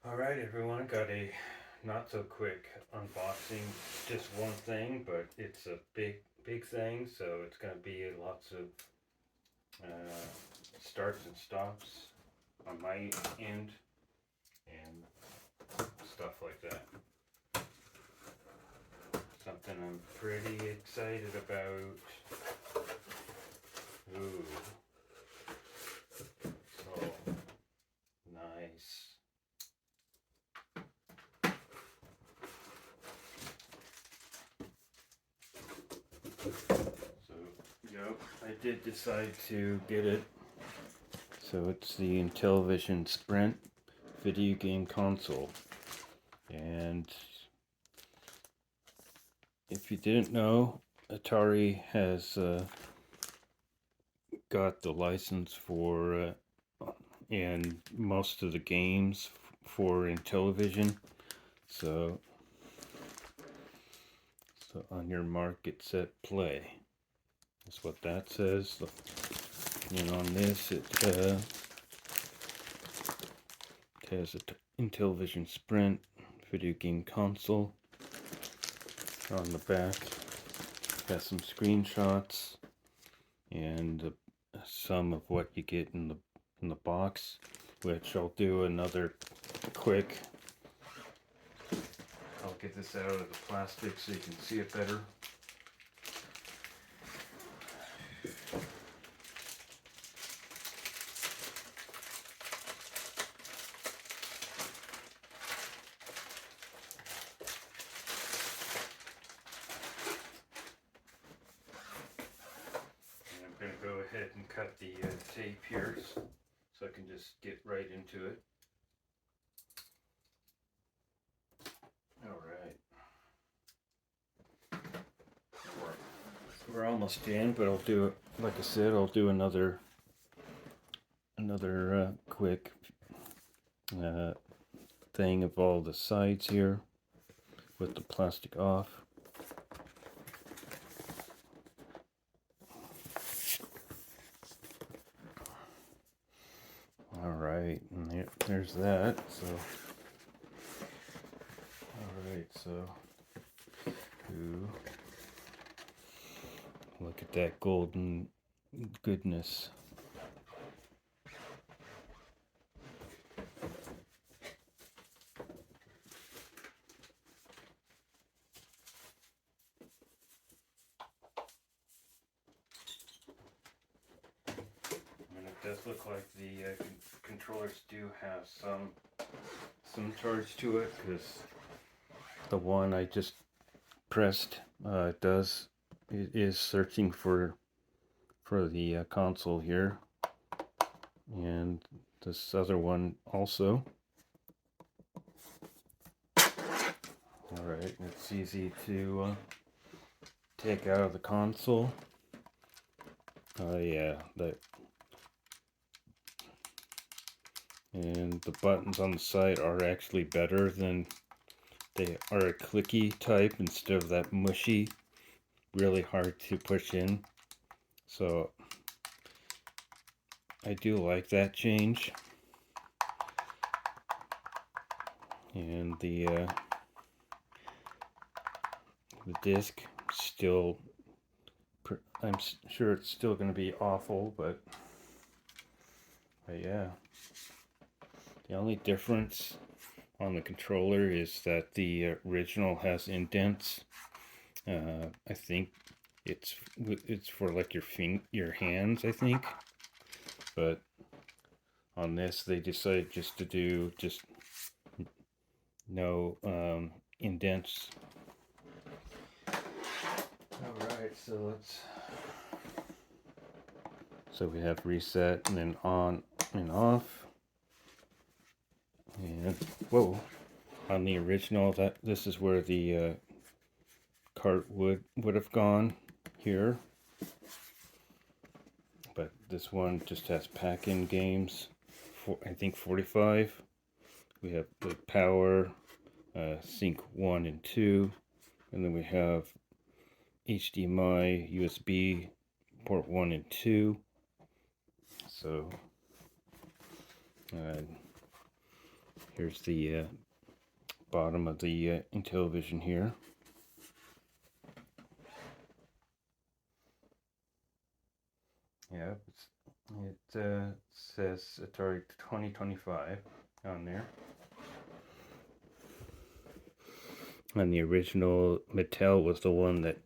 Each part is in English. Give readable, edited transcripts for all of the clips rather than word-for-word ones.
Alright everyone, got a not so quick unboxing, just one thing, but it's a big thing, so it's going to be lots of starts and stops on my end and stuff like that. Something I'm pretty excited about. Ooh, so nice. So, yep, I did decide to get it. So it's the Intellivision Sprint video game console. And if you didn't know, Atari has got the license for and most of the games for Intellivision. So on your mark, get set, play. That's what that says. And on this, it has an Intellivision Sprint video game console. On the back, got some screenshots and some of what you get in the box, which I'll do another quick. I'll get this out of the plastic so you can see it better. And I'm going to go ahead and cut the tape here so I can just get right into it. Alright. We're almost in, but I'll do it, like I said, I'll do another quick thing of all the sides here with the plastic off. Alright, and there's that. So alright, so ooh, look at that golden goodness. It does look like the controllers do have some charge to it, because the one I just pressed it is searching for the console here, and this other one also. Alright, it's easy to take out of the console. Yeah, and the buttons on the side are actually better than, they are a clicky type instead of that mushy, really hard to push in. So I do like that change. And the disc still, I'm sure it's still going to be awful, but yeah. The only difference on the controller is that the original has indents. I think it's for like your hands, I think. But on this, they decided just to do no indents. Alright, so we have reset and then on and off. And whoa, on the original, this is where the cart would have gone here, but this one just has pack-in games. I think 45. We have the power, sync 1 and 2, and then we have HDMI, USB port 1 and 2. So Here's the bottom of the Intellivision here. Yeah, it says Atari 2025 on there. And the original Mattel was the one that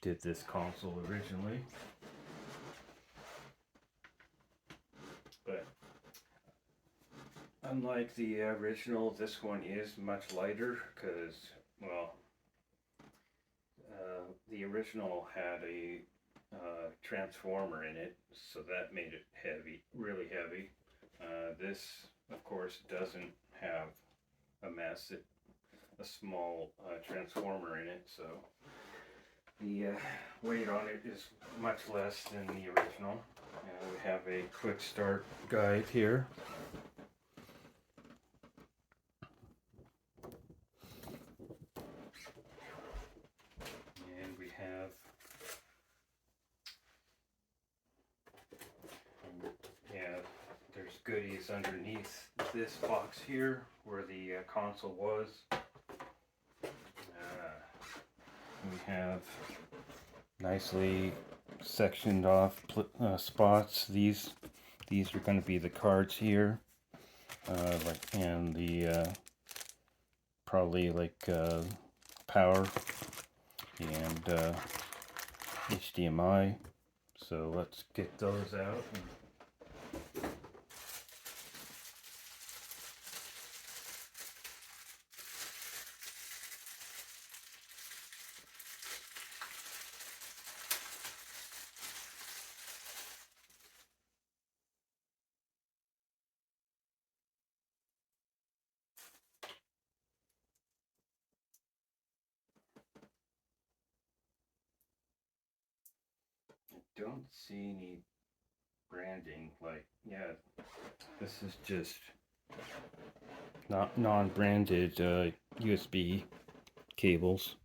did this console originally. But unlike the original, this one is much lighter because, well, the original had a transformer in it, so that made it heavy, really heavy. This, of course, doesn't have a small transformer in it, so the weight on it is much less than the original. We have a quick start guide here. And we have there's goodies underneath this box here where the console was. We have nicely sectioned off spots. These are going to be the cards here, and the probably like power and HDMI. So let's get those out. Don't see any branding, like, yeah, this is just not non-branded USB cables.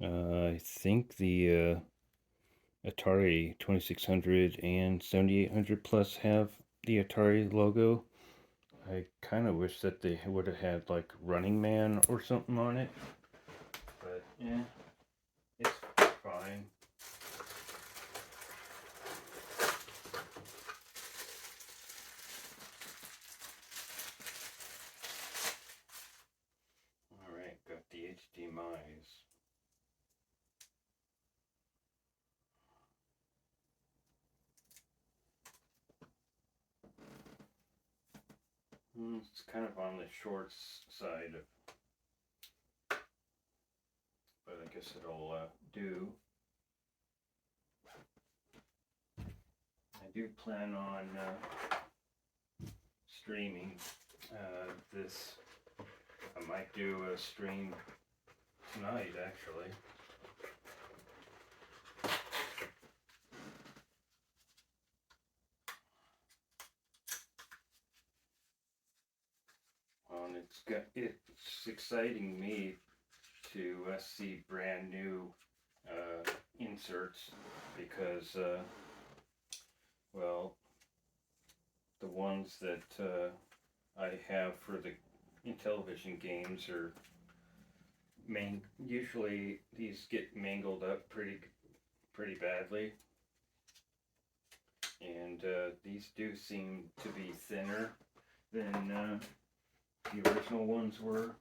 I think the Atari 2600 and 7800 Plus have the Atari logo. I kind of wish that they would have had like Running Man or something on it, but yeah, it's fine. Alright, got the HDMIs. It's kind of on the short side of, but I guess it'll do. I do plan on streaming this. I might do a stream tonight, actually. And it's exciting me to see brand new inserts because, well, the ones that I have for the Intellivision games are usually these get mangled up pretty badly, and these do seem to be thinner than the original ones were.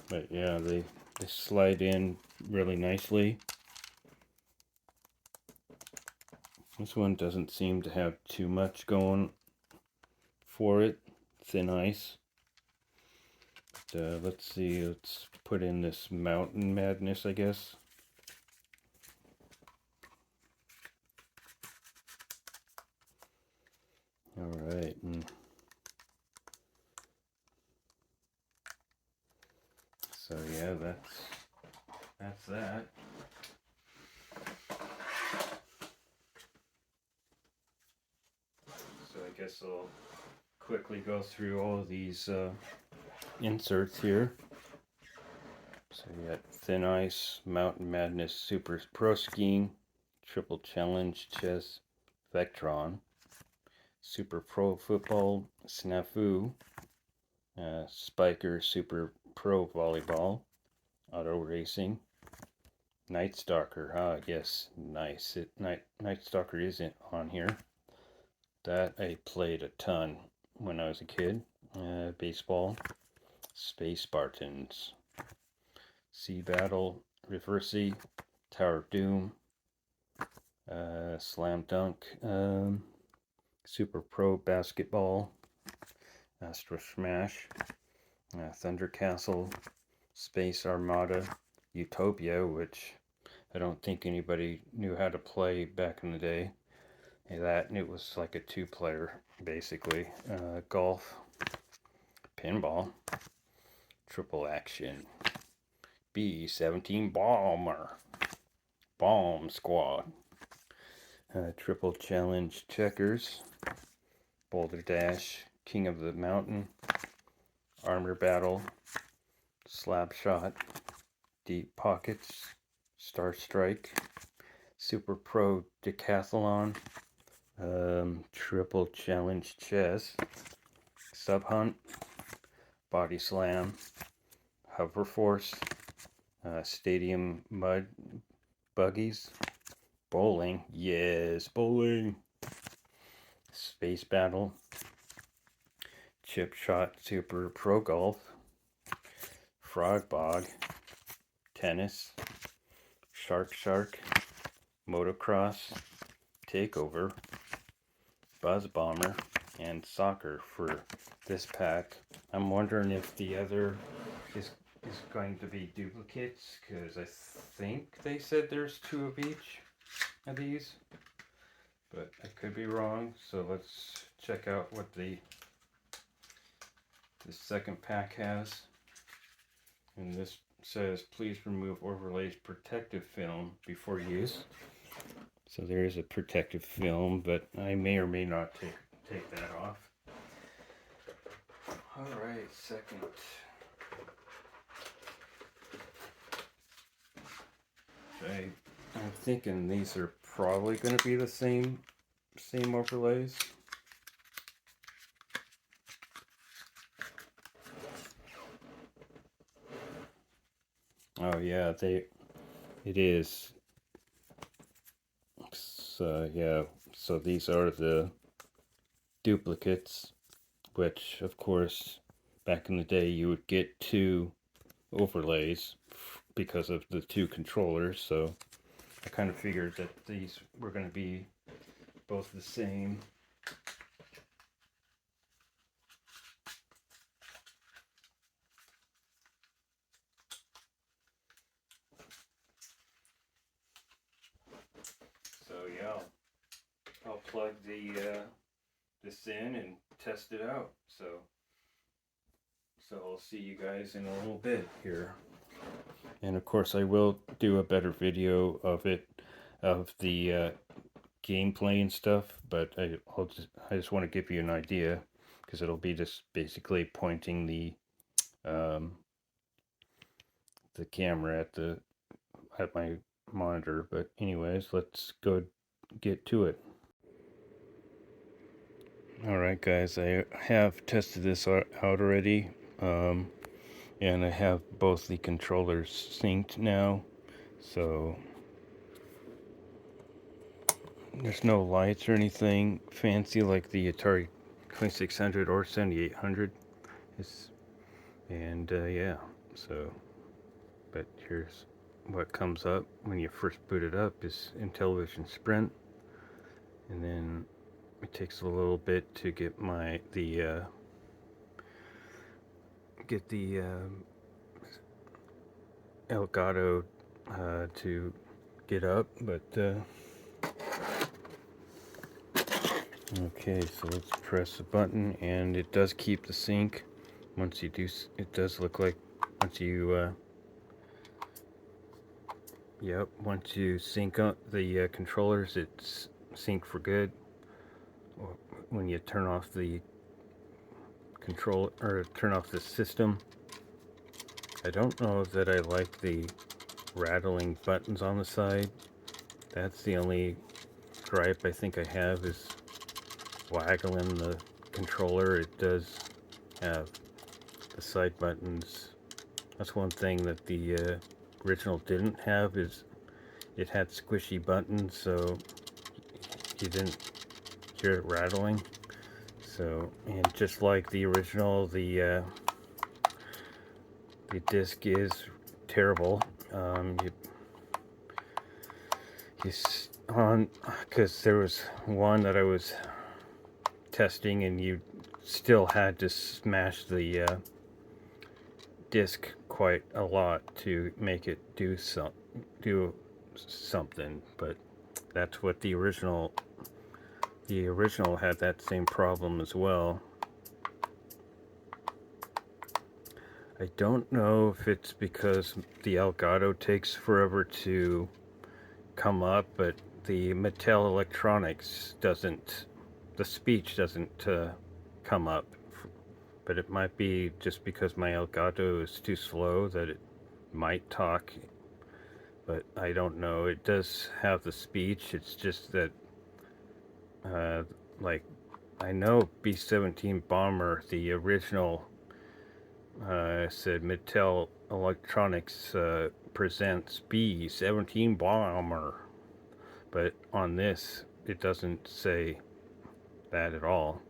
But yeah, they slide in really nicely. This one doesn't seem to have too much going for it. Thin ice. But, let's see, let's put in this Mountain Madness, I guess. Alright. So yeah, that's that. So I guess I'll quickly go through all of these inserts here. So you got Thin Ice, Mountain Madness, Super Pro Skiing, Triple Challenge, Chess, Vectron, Super Pro Football Snafu, Spiker Super Pro Volleyball, Auto Racing, Night Stalker. Ah, yes, nice. Night Stalker isn't on here. That I played a ton when I was a kid. Baseball, Space Spartans, Sea Battle, Reversi, Tower of Doom, Slam Dunk, Super Pro Basketball, Astro Smash, Thunder Castle, Space Armada, Utopia, which I don't think anybody knew how to play back in the day. That, and it was like a two-player, basically. Golf, Pinball, Triple Action, B-17 Bomber, Bomb Squad, Triple Challenge Checkers, Boulder Dash, King of the Mountain, Armor Battle, Slap Shot, Deep Pockets, Star Strike, Super Pro Decathlon, Triple Challenge Chess, Sub Hunt, Body Slam, Hover Force, Stadium Mud Buggies, Bowling, yes, bowling, Space Battle, Chip Shot Super Pro Golf, Frog Bog, Tennis, Shark, Motocross, Takeover, Buzz Bomber, and Soccer for this pack. I'm wondering if the other is going to be duplicates, because I think they said there's 2 of each of these, but I could be wrong. So let's check out what the second pack has. And this says, please remove overlays protective film before use. So there is a protective film, but I may or may not take that off. Alright, second. I'm thinking these are probably going to be the same overlays. Oh yeah, it is. So yeah, so these are the duplicates, which of course back in the day you would get 2 overlays because of the 2 controllers. So I kind of figured that these were going to be both the same. So yeah, I'll plug this in and test it out. So I'll see you guys in a little bit here. And of course I will do a better video of the gameplay and stuff, but I just want to give you an idea, because it'll be just basically pointing the camera at my monitor. But anyways, let's go get to it. Alright guys, I have tested this out already, and I have both the controllers synced now, so there's no lights or anything fancy like the Atari 2600 or 7800. Yeah, so, but here's what comes up when you first boot it up is Intellivision Sprint, and then it takes a little bit to get the Elgato to get up, but okay, so let's press the button, and it does keep the sync. Once you do, it does look like once you once you sync up the controllers, it's sync for good. Or when you turn off the turn off the system. I don't know that I like the rattling buttons on the side. That's the only gripe I think I have is waggling the controller. It does have the side buttons. That's one thing that the original didn't have, is it had squishy buttons, so you didn't hear it rattling. So, and just like the original, the disc is terrible. Because there was one that I was testing, and you still had to smash the disc quite a lot to make it do something. But that's what the original had, that same problem as well. I don't know if it's because the Elgato takes forever to come up, but the Mattel Electronics doesn't, the speech doesn't come up. But it might be just because my Elgato is too slow that it might talk, but I don't know. It does have the speech, it's just that like, I know B-17 Bomber, the original, said Mattel Electronics presents B-17 Bomber, but on this it doesn't say that at all.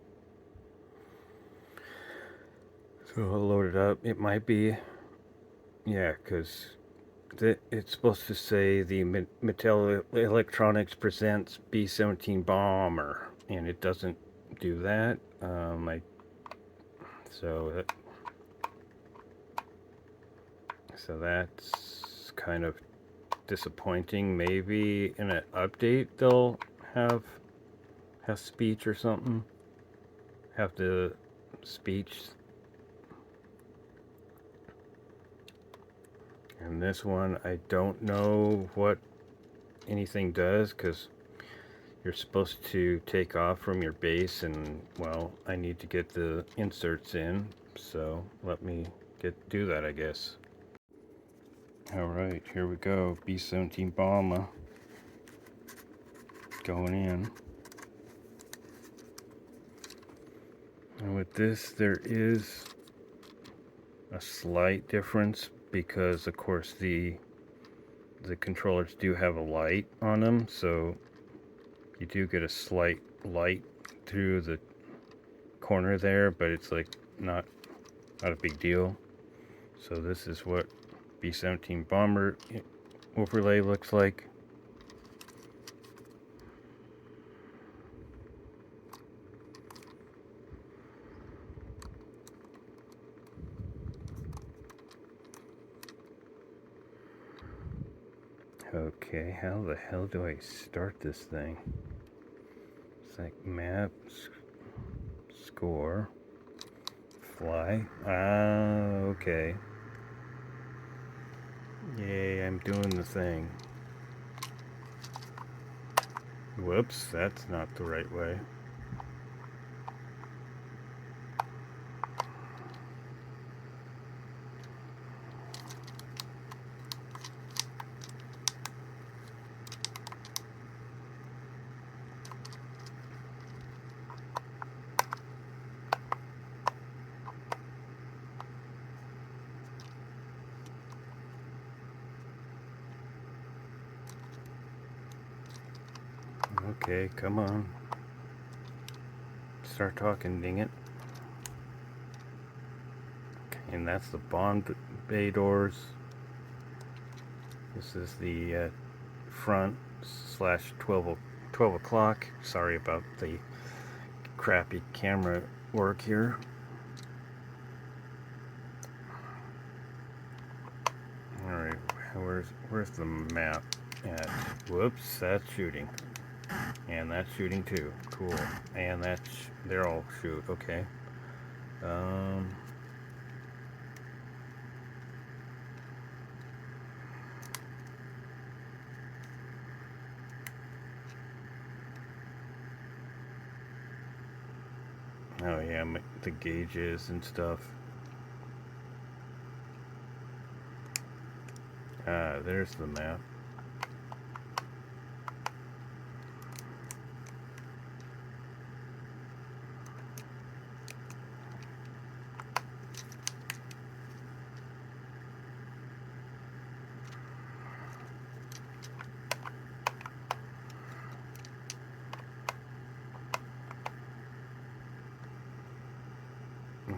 So I'll load it up. It might be, yeah, because it's supposed to say the Mattel Electronics presents B-17 Bomber, and it doesn't do that. So that's kind of disappointing. Maybe in an update they'll have speech or something. Have the speech. And this one, I don't know what anything does, because you're supposed to take off from your base, and well, I need to get the inserts in, so let me do that, I guess. Alright, here we go. B-17 Bomber going in. And with this, there is a slight difference, because of course the controllers do have a light on them, so you do get a slight light through the corner there, but it's like not a big deal. So this is what B-17 Bomber overlay looks like. Okay, how the hell do I start this thing? It's like map, score, fly. Okay. Yay, I'm doing the thing. Whoops, that's not the right way. Okay, come on. Start talking, dang it. Okay, and that's the bond bay doors. This is the front / 12 o'clock. Sorry about the crappy camera work here. Alright, where's the map at? Whoops, that's shooting. And that's shooting too. Cool. And they're all shoot. Okay. Oh yeah, the gauges and stuff. There's the map.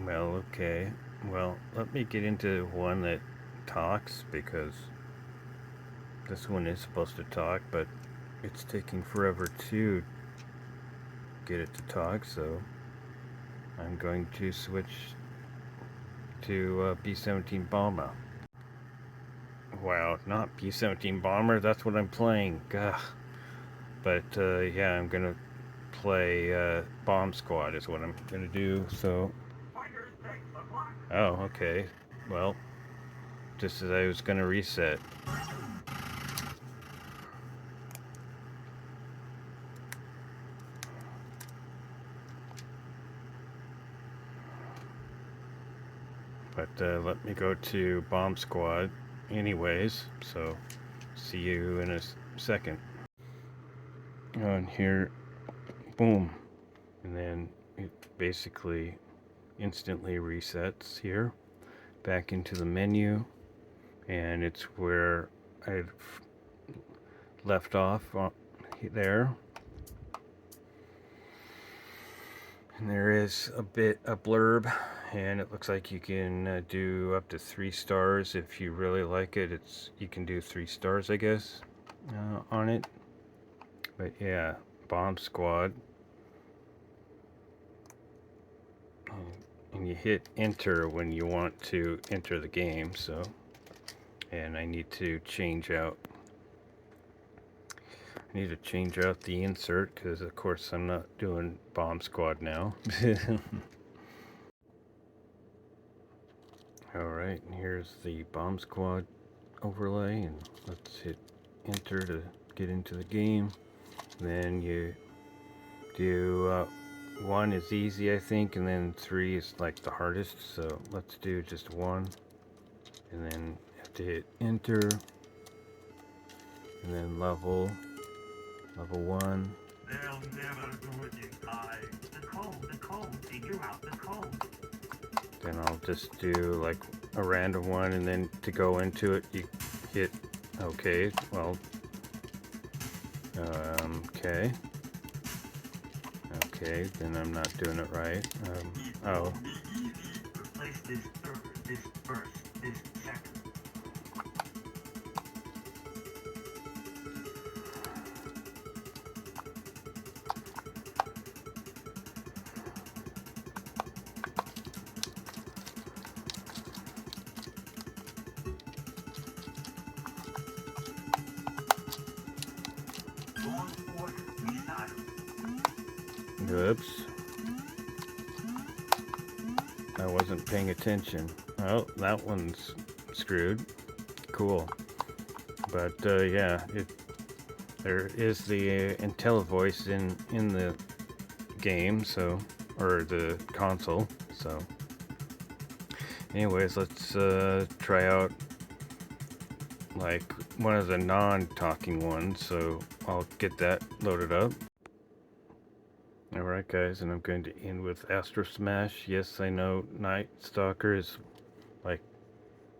Well, okay. Well, let me get into one that talks, because this one is supposed to talk, but it's taking forever to get it to talk, so I'm going to switch to B-17 Bomber. Wow, not B-17 Bomber, that's what I'm playing. Gah. But yeah, I'm gonna play Bomb Squad is what I'm gonna do, so... Oh, okay. Well, just as I was gonna reset. But let me go to Bomb Squad anyways, so see you in a second. And here, boom. And then it basically instantly resets here back into the menu, and it's where I left off there. And there is a blurb, and it looks like you can do up to 3 stars if you really like it. You can do 3 stars, I guess, on it. But yeah, Bomb Squad. And you hit enter when you want to enter the game, so... And I need to change out the insert, because of course I'm not doing Bomb Squad now. Alright, and here's the Bomb Squad overlay, and let's hit enter to get into the game. Then you do 1 is easy, I think, and then 3 is like the hardest, so let's do just 1. And then have to hit enter, and then level 1. They'll never do it in time. The code, figure out the code. Then I'll just do like a random one, and then to go into it, you hit OK. Well, okay. Okay, then I'm not doing it right. Oh. Replace this first, this second. Oops. I wasn't paying attention. Oh, that one's screwed. Cool. But yeah, there is the Intellivoice in the game, so, or the console. So, anyways, let's try out like one of the non-talking ones. So I'll get that loaded up. Alright guys, and I'm going to end with Astro Smash. Yes, I know Night Stalker is like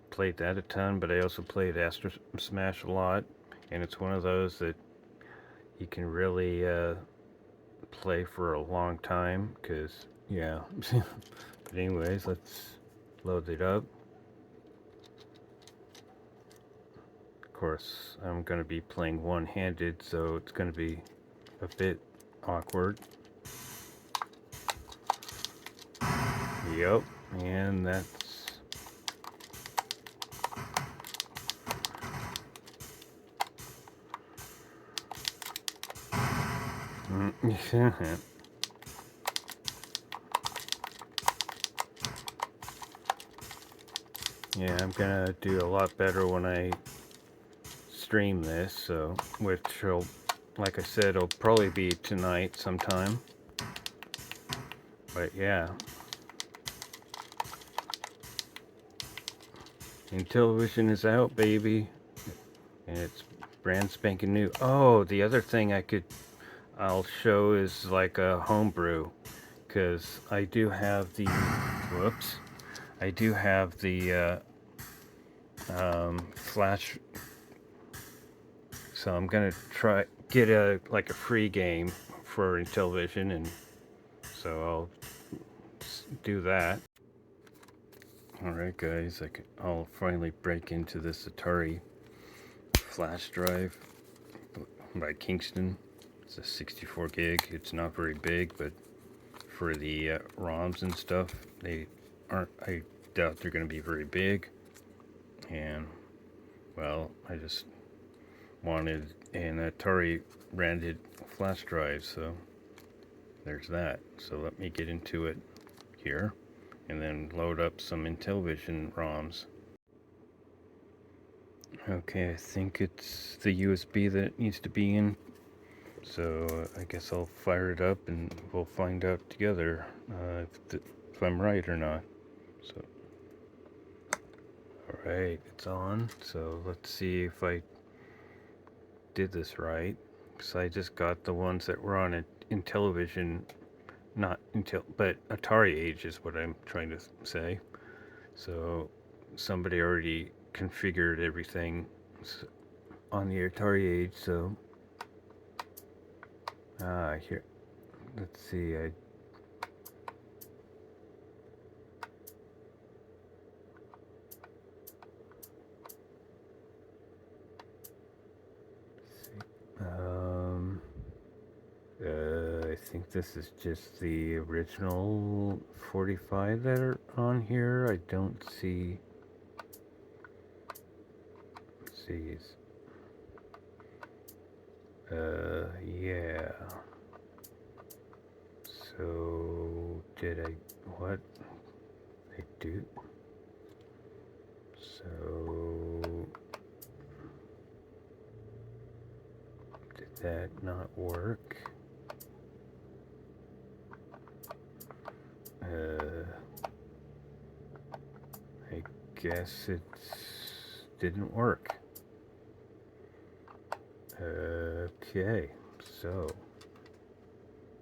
played that a ton, but I also played Astro Smash a lot, and it's one of those that you can really play for a long time, because yeah. But anyways, let's load it up. Of course, I'm going to be playing one-handed, so it's going to be a bit awkward. Yep, and that's... Yeah, I'm gonna do a lot better when I stream this, so, which will, like I said, it'll probably be tonight sometime. But yeah. Intellivision is out, baby. And it's brand spanking new. Oh, the other thing I'll show is like a homebrew. Because I do have the, whoops. I do have the Flash. So I'm gonna get a free game for Intellivision, and so I'll do that. Alright guys, I'll finally break into this Atari flash drive by Kingston. It's a 64 gig. It's not very big, but for the ROMs and stuff, they aren't, I doubt they're going to be very big. And, well, I just wanted an Atari branded flash drive, so there's that. So let me get into it here and then load up some Intellivision ROMs. Okay, I think it's the USB that it needs to be in. So I guess I'll fire it up and we'll find out together if I'm right or not. So, alright, it's on. So let's see if I did this right. Because I just got the ones that were on Intellivision, not Intel, but Atari age is what I'm trying to say. So somebody already configured everything on the Atari age, so here, let's see, I think this is just the original 45 that are on here. I don't see, let's see, yeah. So, what? I do? So, did that not work? I guess it didn't work. Okay, so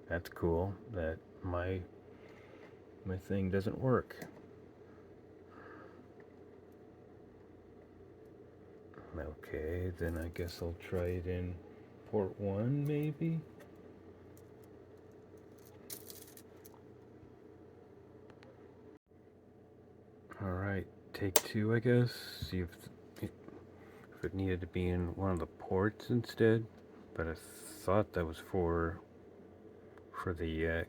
that's cool that my thing doesn't work. Okay, then I guess I'll try it in port 1 maybe. Alright, take 2 I guess. See if it needed to be in one of the ports instead. But I thought that was for the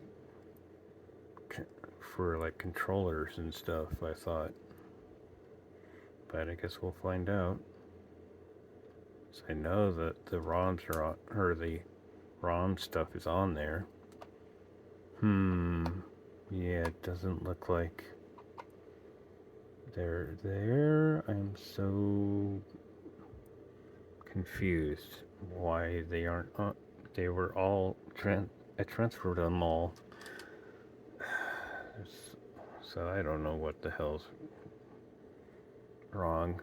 for like controllers and stuff, I thought. But I guess we'll find out. So I know that the ROMs are on, or the ROM stuff is on there. Yeah, it doesn't look like they're there. I'm so confused why they aren't on. They were all I transferred them all. So I don't know what the hell's wrong.